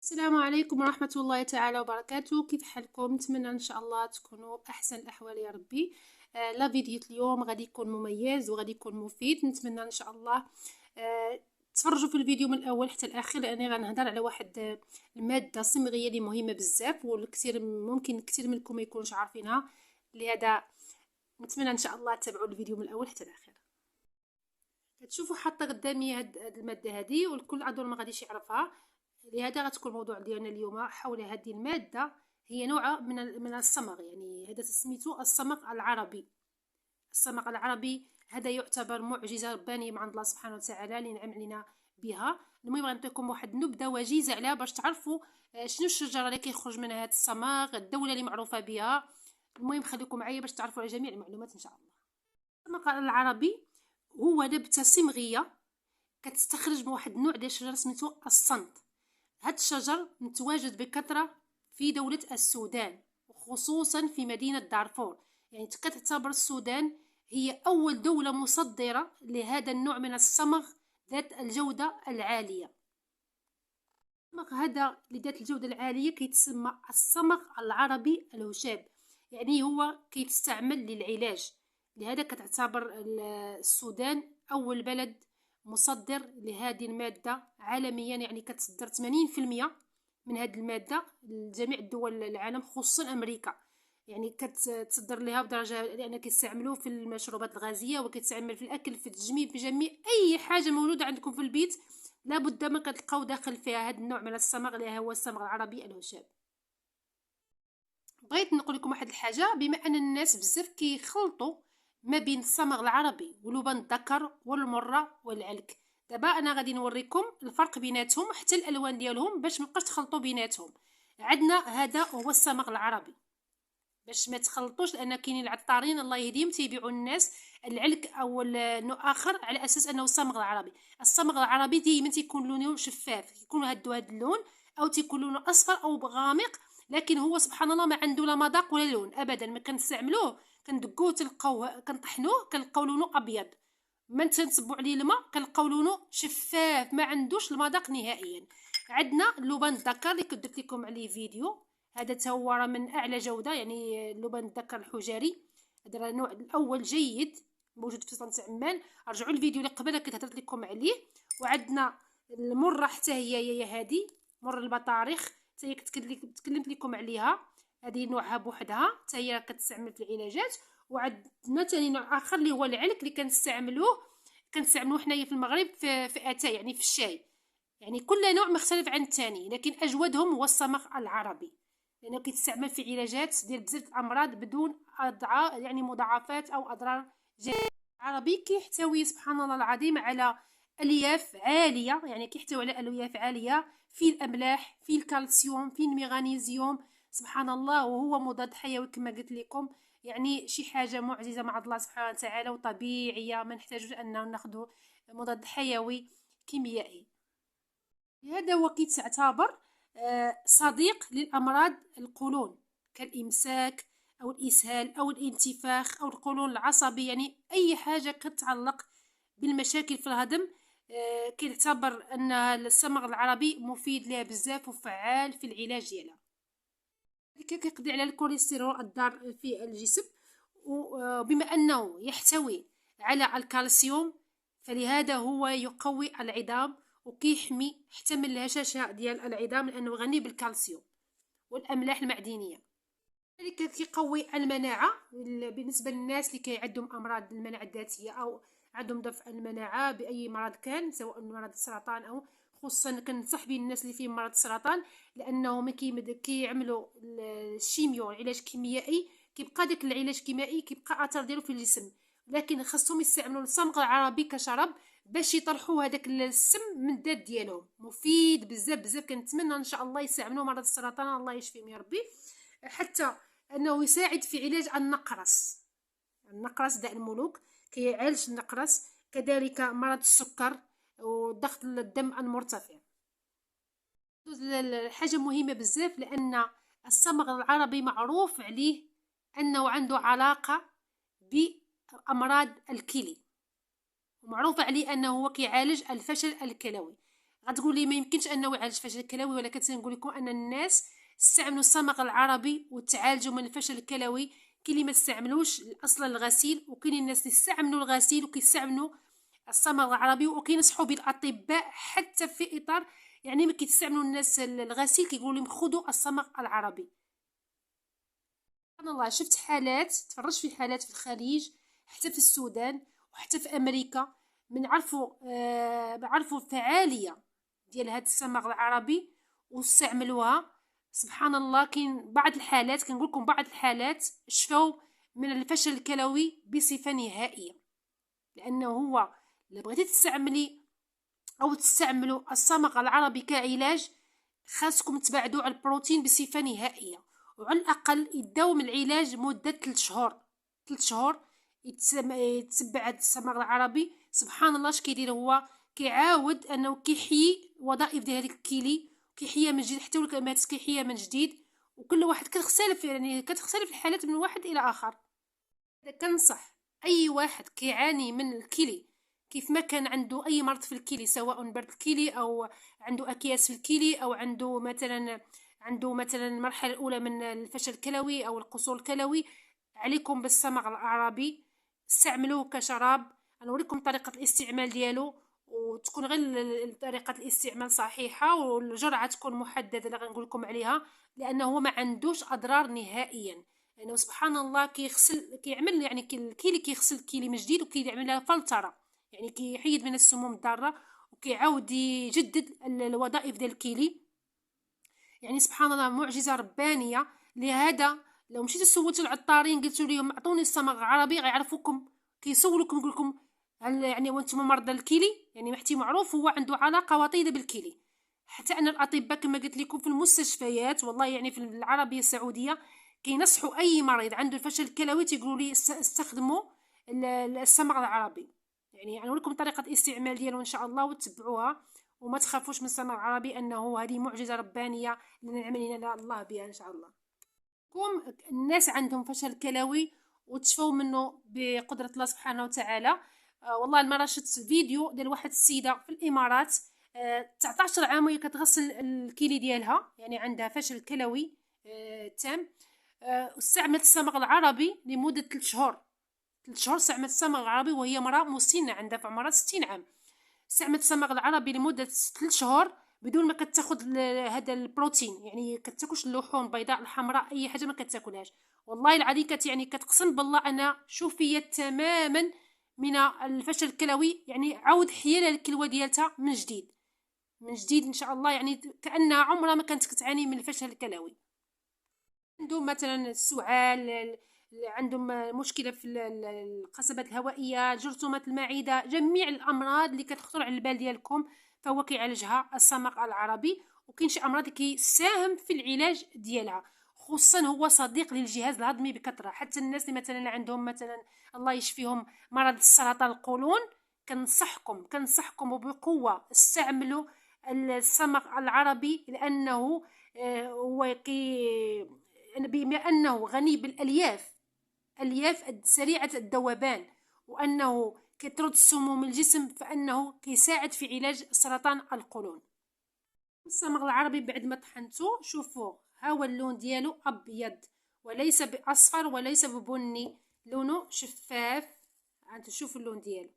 السلام عليكم ورحمة الله تعالى وبركاته. كيف حالكم؟ نتمنى ان شاء الله تكونوا باحسن الاحوال يا ربي. لا فيديو اليوم غادي يكون مميز وغادي يكون مفيد. نتمنى ان شاء الله تفرجوا في الفيديو من الاول حتى الاخير، لاني غنهضر على واحد الماده صمغيه اللي مهمه بزاف والكثير ممكن كثير منكم ما يكونوش عارفينها. لهذا نتمنى ان شاء الله تتابعوا الفيديو من الاول حتى الاخير. كتشوفوا حاطه قدامي هاد الماده هذه والكل اظن ما غاديش يعرفها، لهذا غتكون الموضوع ديالنا اليوم حول هذه الماده. هي نوع من الصمغ، يعني هذا سميتو الصمغ العربي. الصمغ العربي هذا يعتبر معجزه ربانيه من عند الله سبحانه وتعالى اللي نعم علينا بها. المهم غنعطيكم واحد النبذه وجيزه عليها باش تعرفوا شنو الشجره اللي كيخرج منها هذا الصمغ، الدوله اللي معروفه بها. المهم خليكم معايا باش تعرفوا على جميع المعلومات ان شاء الله. الصمغ العربي هو نبته صمغيه كتستخرج من واحد النوع ديال الشجر سميتو الصنت. هاد الشجر متواجد بكثرة في دولة السودان وخصوصا في مدينة دارفور. يعني كتعتبر السودان هي أول دولة مصدرة لهذا النوع من الصمغ ذات الجودة العالية. الصمغ هذا لذات الجودة العالية كيتسمى الصمغ العربي الهشاب، يعني هو كيتستعمل للعلاج. لهذا كتعتبر السودان أول بلد مصدر لهذه المادة عالميا، يعني كتصدر 80% من هذه المادة لجميع الدول العالم خصوصا أمريكا. يعني كتصدر لها بدرجة لأن كيستعملوه في المشروبات الغازية وكيتستعمل في الأكل في التجميل في جميع أي حاجة موجودة عندكم في البيت لابد ما كتلقاو داخل فيها هذا النوع من الصمغ اللي هو الصمغ العربي الهشاب. بغيت نقول لكم واحد الحاجة، بما أن الناس بزاف كيخلطوا ما بين الصمغ العربي ولبن الذكر والمرة والعلك. دابا انا غادي نوريكم الفرق بيناتهم حتى الالوان ديالهم باش مابقاش تخلطوا بيناتهم. عندنا هذا هو الصمغ العربي باش ما تخلطوش، لان كاينين العطارين الله يهديهم تيبيعوا الناس العلك او نوع اخر على اساس انه الصمغ العربي. الصمغ العربي ديما تيكون لونه شفاف، يكون هذا اللون او تيكون لونه اصفر او غامق، لكن هو سبحان الله ما عنده لا مذاق ولا لون ابدا. ما كنستعملوه كندقوه تلقاوه كنطحنوه كنلقاو لونه ابيض، ما تنصبوا عليه الماء كنلقاو لونه شفاف ما عندوش المذاق نهائيا. عندنا اللبن الذكر اللي كنت درت لكم عليه فيديو، هذا تا هو راه من اعلى جوده، يعني اللبن الذكر الحجري. هذا النوع الاول جيد موجود في صنعة عمان، رجعوا الفيديو اللي قبل كنت هضرت لكم عليه. وعندنا المره حتى هي هذه مر البطارخ حتى هي تكلمت لكم عليها، هذه نوعها بوحدها حتى هي كتستعمل في العلاجات. وعندنا ثاني نوع اخر اللي هو العلك اللي كنستعملوه حنايا في المغرب في اتاي يعني في الشاي. يعني كل نوع مختلف عن الثاني، لكن اجودهم هو الصمغ العربي لانه كيتستعمل في علاجات ديال بزاف الامراض بدون اضعاف يعني مضاعفات او اضرار جانبيه. العربي كيحتوي سبحان الله العظيم على الياف عاليه، يعني كيحتوي على الياف عاليه في الاملاح في الكالسيوم في المغنيسيوم سبحان الله، وهو مضاد حيوي كما قلت لكم. يعني شي حاجه معجزه مع الله سبحانه وتعالى وطبيعيه، ما نحتاجوش اننا ناخذ مضاد حيوي كيميائي. لهذا هو كيتعتبر صديق للأمراض القولون كالإمساك أو الإسهال أو الانتفاخ أو القولون العصبي، يعني أي حاجة كتعلق بالمشاكل في الهضم. كيعتبر أن الصمغ العربي مفيد لها بزاف وفعال في العلاج ديالها. كيقضي على الكوليسترول الضار في الجسم، وبما أنه يحتوي على الكالسيوم فلهذا هو يقوي العظام وكيحمي حتى من الهشاشة ديال العظام لأنه غني بالكالسيوم والأملاح المعدنية. ذلك كيقوي المناعة بالنسبة للناس اللي كيعندهم أمراض المناعة الذاتية أو عندهم ضعف المناعة بأي مرض كان، سواء مرض السرطان أو خصوصا كنصح بين الناس اللي فيهم مرض السرطان لأنه كيعملوا الشيميو العلاج الكيميائي كيبقى داك العلاج الكيميائي كيبقى اثر ديالو في الجسم، لكن خاصهم يستعملوا الصمغ العربي كشراب باش يطرحوا هذاك السم من الذات ديالهم. مفيد بزاف بزاف، كنتمنى ان شاء الله يستعملوا مرض السرطان الله يشفيهم يا ربي. حتى انه يساعد في علاج النقرس داء الملوك كيعالج النقرس، كذلك مرض السكر وضغط الدم المرتفع. حاجه مهمه بزاف لان الصمغ العربي معروف عليه انه عنده علاقه بامراض الكلى، ومعروف عليه انه هو كيعالج الفشل الكلوي. غتقولي ما يمكنش انه يعالج الفشل الكلوي، ولكن تنقول لكم ان الناس استعملوا الصمغ العربي وتعالجوا من الفشل الكلوي. كاين اللي ما استعملوش اصلا الغسيل، وكاين الناس اللي استعملوا الغسيل وكيستعملوا الصمغ العربي وكينصحوا بالاطباء حتى في اطار يعني ما كيستعملوا الناس الغسيل كيقولوا لهم خذوا الصمغ العربي. سبحان الله، شفت حالات، تفرجت في حالات في الخليج حتى في السودان وحتى في امريكا عرفوا الفعاليه ديال هذا الصمغ العربي واستعملوها. سبحان الله، كاين بعض الحالات، كنقول لكم بعض الحالات شفاو من الفشل الكلوي بصفه نهائيه. لانه هو الا بغيتي تستعملي او تستعملوا الصمغ العربي كعلاج، خاصكم تبعدوا على البروتين بصفه نهائيه، وعلى الاقل يداوم العلاج مده 3 شهور. 3 شهور يتبع هذا الصمغ العربي. سبحان الله اش كيدير، هو كيعاود انه كيحيي الوظائف ديال هذيك الكيلي، كيحييها من جديد حتى الكمامات كيحييها من جديد. وكل واحد كتختلف، يعني كتختلف الحالات من واحد الى اخر. كنصح اي واحد كيعاني من الكلي، كيف ما كان عنده اي مرض في الكلي، سواء برد الكلي او عنده اكياس في الكلي او عنده مثلا المرحله الاولى من الفشل الكلوي او القصور الكلوي، عليكم بالصمغ العربي. استعملوه كشراب. نوريكم طريقه الاستعمال ديالو، وتكون غير طريقه الاستعمال صحيحه، والجرعه تكون محدده اللي غنقول لكم عليها، لانه ما عندوش اضرار نهائيا. لانه سبحان الله كيغسل، كيعمل يعني الكيلي كيغسل الكيلي من جديد وكيعمل لها فلتره، يعني كيحيد من السموم الضاره وكيعاود يجدد الوظائف ديال الكيلي. يعني سبحان الله معجزه ربانيه. لهذا لو مشيتوا سولتوا العطارين قلتوا لهم اعطوني الصمغ العربي، غيعرفوكم، كيسولوكم يقول لكم هل يعني وانتم مرضى الكلي، يعني محتي معروف هو عنده علاقه وطيده بالكلي. حتى ان الاطباء كما قلت لكم في المستشفيات، والله يعني في العربيه السعوديه كينصحوا اي مريض عنده الفشل الكلوي تيقولوا لي استخدموا الصمغ العربي. يعني نقول لكم طريقه الاستعمال ديالو ان شاء الله وتتبعوها، وما تخافوش من الصمغ العربي، انه هذه معجزه ربانيه لنعمل لنا الله بها ان شاء الله. كم الناس عندهم فشل كلوي وتشفوا منه بقدره الله سبحانه وتعالى. والله المره شفت فيديو ديال واحد السيده في الامارات، 19 عام وهي كتغسل الكيلي ديالها، يعني عندها فشل كلوي تام. استعملت الصمغ العربي لمده 3 شهور. 3 شهور استعملت الصمغ العربي وهي مراه مسنه عندها في عمرها 60 عام. استعملت الصمغ العربي لمده 3 شهور بدون ما كتاخذ هذا البروتين، يعني كتاكلش اللحوم البيضاء الحمراء، اي حاجه ما كتاكلهاش. والله العظيم يعني كتقسم بالله انا شفيت تماما من الفشل الكلوي، يعني عاود حيا الكلوه ديالتها من جديد من جديد ان شاء الله، يعني كانها عمرها ما كانت كتعاني من الفشل الكلوي. عندهم مثلا السعال، عندهم مشكله في القصبات الهوائيه، جرثومات المعده، جميع الامراض اللي كتخطر على البال ديالكم فهو كيعالجها الصمغ العربي. وكاين شي امراض كيساهم في العلاج ديالها، خصوصا هو صديق للجهاز الهضمي بكثره. حتى الناس اللي مثلا عندهم مثلا الله يشفيهم مرض السرطان القولون، كنصحكم وبقوه استعملوا الصمغ العربي، لانه هو بما أنه غني بالألياف، ألياف سريعة الذوبان، وأنه كيطرد السموم من الجسم، فأنه كيساعد في علاج سرطان القولون. الصمغ العربي بعد ما طحنته شوفوا ها هو اللون ديالو أبيض، وليس بأصفر وليس ببني، لونه شفاف. انتو شوفوا اللون ديالو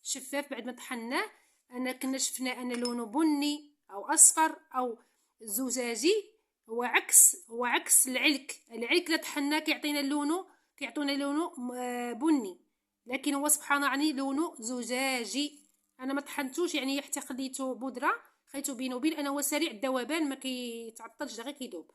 شفاف بعد ما طحناه. انا كنا شفنا ان لونه بني او اصفر او زجاجي، هو عكس العلك اللي طحناه كيعطينا لونه بني، لكن هو سبحان الله يعني لونه زجاجي. انا ما طحنتوش يعني حتى خليته بودره، خليته بين وبين، انا هو سريع الذوبان ما كيتعطلش دغيا كيذوب.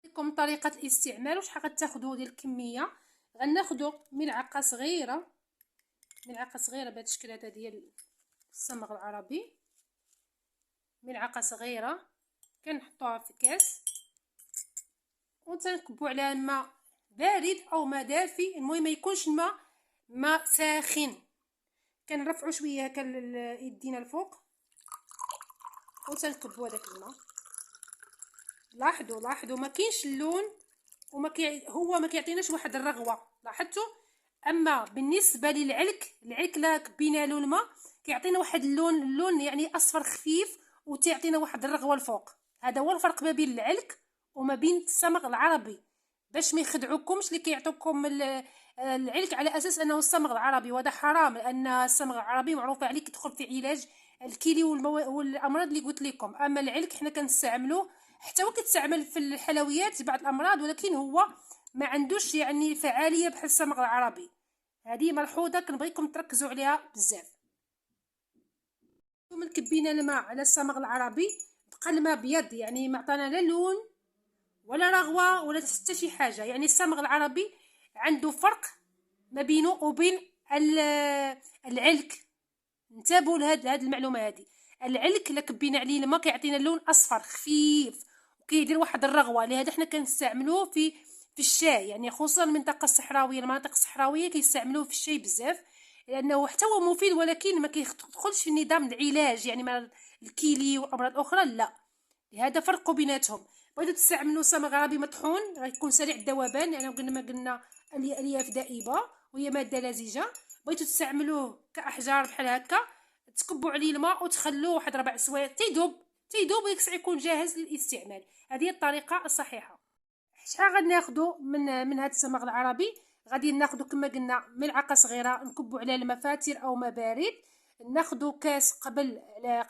لكم طريقه الاستعمال وشحال غتاخذوا ديال الكميه. غناخذوا ملعقه صغيره بهذا الشكل هذا ديال الصمغ العربي، ملعقه صغيره كنحطوها في كاس وتنكبوا عليها الماء بارد او ماء دافي، المهم ما يكونش ماء ساخن. كنرفعوا شويه هكا يدينا الفوق وتنكبوا هذاك الماء. لاحظوا ما كاينش اللون هو ما كيعطيناش واحد الرغوه، لاحظتوا اما بالنسبه للعلك، العلك لا كبينا له الماء كيعطينا واحد اللون يعني اصفر خفيف وتعطينا واحد الرغوه الفوق. هذا هو الفرق ما بين العلك وما بين الصمغ العربي، باش ما يخدعوكمش اللي كيعطوكم العلك على اساس انه الصمغ العربي، وهذا حرام، لان الصمغ العربي معروف عليه كيدخل في علاج الكلي والامراض اللي قلت لكم. اما العلك حنا كنستعملوه حتى هو كيتستعمل في الحلويات بعض الامراض، ولكن هو ما عندوش يعني فعاليه بحال الصمغ العربي. هذه ملحوظه كنبغيكم تركزوا عليها بزاف. ثم كبينا الماء على الصمغ العربي، بقى الماء ابيض، يعني ما عطانا لا لون ولا رغوه ولا حتى شي حاجه. يعني الصمغ العربي عنده فرق ما بينه وبين العلك. انتبهوا لهاد المعلومه هذه. العلك الا كبينا عليه الماء كيعطينا لون اصفر خفيف وكيدير واحد الرغوه، لهذا حنا كنستعملوه في الشاي، يعني خصوصا المنطقه الصحراويه، المناطق الصحراويه كيستعملوه في الشاي بزاف، لانه حتى هو مفيد ولكن ما كيدخلش في النظام العلاج يعني مع الكيلي وامراض اخرى، لا. لهذا فرقوا بيناتهم. بغيتو تستعملوا صمغ عربي مطحون غيكون سريع الذوبان، يعني قلنا الياف دائبه وهي ماده لزجه. بغيتو تستعملوه كاحجار بحال هكا، تكبوا عليه الماء وتخلوه واحد 4 سوايع تيذوب وديك الساعه يكون جاهز للاستعمال. هذه هي الطريقه الصحيحه. شحال غناخذوا من هذا الصمغ العربي؟ غادي ناخذوا كما قلنا ملعقه صغيره نكبوا عليها الماء فاتر او ما بارد، ناخذوا كاس قبل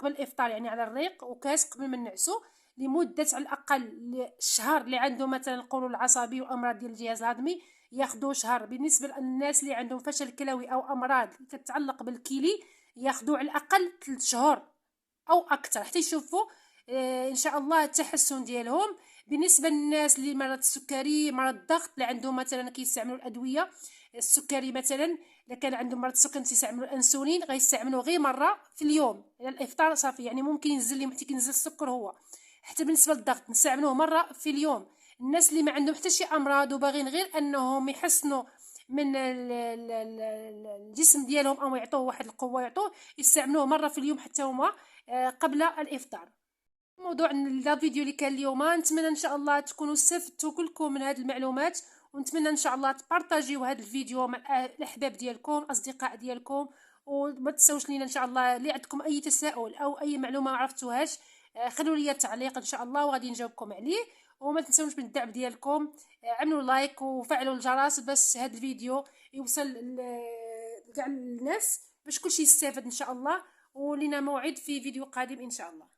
الافطار يعني على الريق، وكاس قبل ما نعسو لمده على الاقل شهر. اللي عنده مثلا القولون العصبي وامراض ديال الجهاز الهضمي ياخذوا شهر. بالنسبه للناس اللي عندهم فشل كلوي او امراض تتعلق بالكلي ياخذوا على الاقل 3 شهور او اكثر حتى يشوفوا ان شاء الله التحسن ديالهم. بالنسبه للناس اللي مرض السكري، مرض الضغط، اللي عندهم مثلا كيستعملوا الادويه السكري، مثلا اذا كان عندهم مرض السكر تيستعملوا الانسولين، غيستعملوه غير مره في اليوم الى الافطار صافي، يعني ممكن ينزل لهم حتى ينزل السكر هو. حتى بالنسبه للضغط نستعملوه مره في اليوم. الناس اللي ما عندهم حتى شي امراض وباغيين غير انهم يحسنوا من الجسم ديالهم او يعطوه واحد القوه، يعطوه يستعملوه مره في اليوم حتى هما قبل الافطار. موضوع الفيديو اللي كان اليوم، نتمنى ان شاء الله تكونوا استفدتوا كلكم من هذه المعلومات، ونتمنى ان شاء الله تبارطاجيو هذا الفيديو مع الاحباب ديالكم الاصدقاء ديالكم. وما تنساوش لينا ان شاء الله اللي عندكم اي تساؤل او اي معلومه ما عرفتوهاش خلوا لي التعليق ان شاء الله وغادي نجاوبكم عليه. وما تنساوش من الدعم ديالكم، عملوا لايك وفعلوا الجرس باش هذا الفيديو يوصل لكاع الناس باش كلشي يستافد ان شاء الله. ولينا موعد في فيديو قادم ان شاء الله.